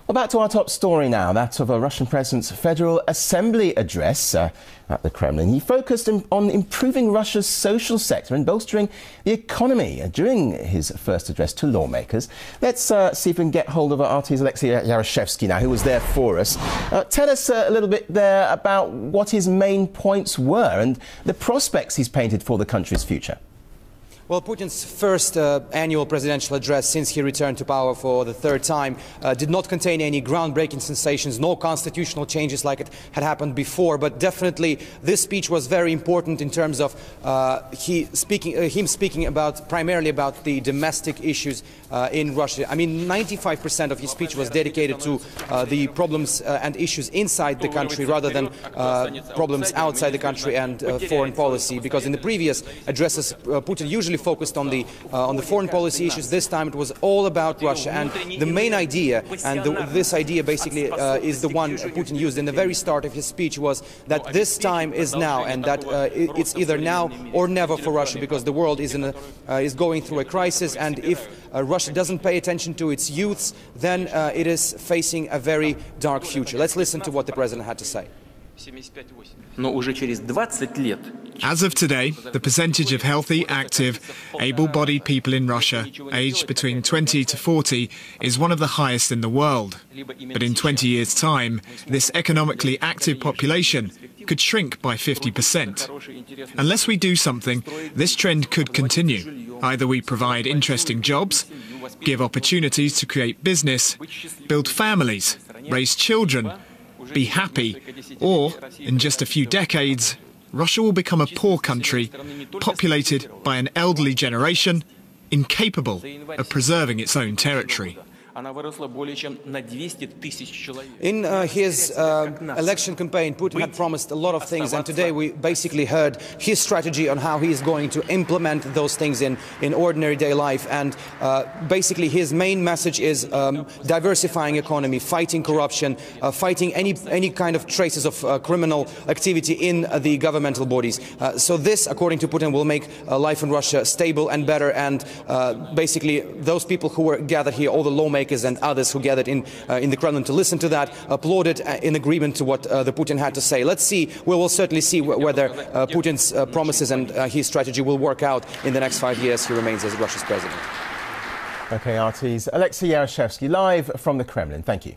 Well, back to our top story now, that of a Russian President's Federal Assembly address at the Kremlin. He focused on improving Russia's social sector and bolstering the economy during his first address to lawmakers. Let's see if we can get hold of our RT's Alexei Yarashevsky now, who was there for us. Tell us a little bit there about what his main points were and the prospects he's painted for the country's future. Well, Putin's first annual presidential address since he returned to power for the third time did not contain any groundbreaking sensations, no constitutional changes like it had happened before, but definitely this speech was very important in terms of him speaking primarily about the domestic issues in Russia. I mean, 95% of his speech was dedicated to the problems and issues inside the country rather than problems outside the country and foreign policy, because in the previous addresses Putin usually focused on the foreign policy issues. This time it was all about Russia, and the main idea, and this idea basically is the one Putin used in the very start of his speech, was that this time is now, and that it's either now or never for Russia, because the world is going through a crisis, and if Russia doesn't pay attention to its youths, then it is facing a very dark future. Let's listen to what the president had to say. As of today, the percentage of healthy, active, able-bodied people in Russia, aged between 20 to 40, is one of the highest in the world. But in 20 years' time, this economically active population could shrink by 50%. Unless we do something, this trend could continue. Either we provide interesting jobs, give opportunities to create business, build families, raise children, be happy, or, in just a few decades, Russia will become a poor country, populated by an elderly generation, incapable of preserving its own territory. In his election campaign, Putin had promised a lot of things, and today we basically heard his strategy on how he is going to implement those things in ordinary day life. And basically his main message is diversifying economy, fighting corruption, fighting any kind of traces of criminal activity in the governmental bodies. So this, according to Putin, will make life in Russia stable and better, and basically those people who were gathered here, all the lawmakers and others who gathered in the Kremlin to listen to that, applauded in agreement to what the Putin had to say. Let's see, we will certainly see whether Putin's promises and his strategy will work out in the next 5 years he remains as Russia's president. OK, RT's Alexei Yarashevsky live from the Kremlin. Thank you.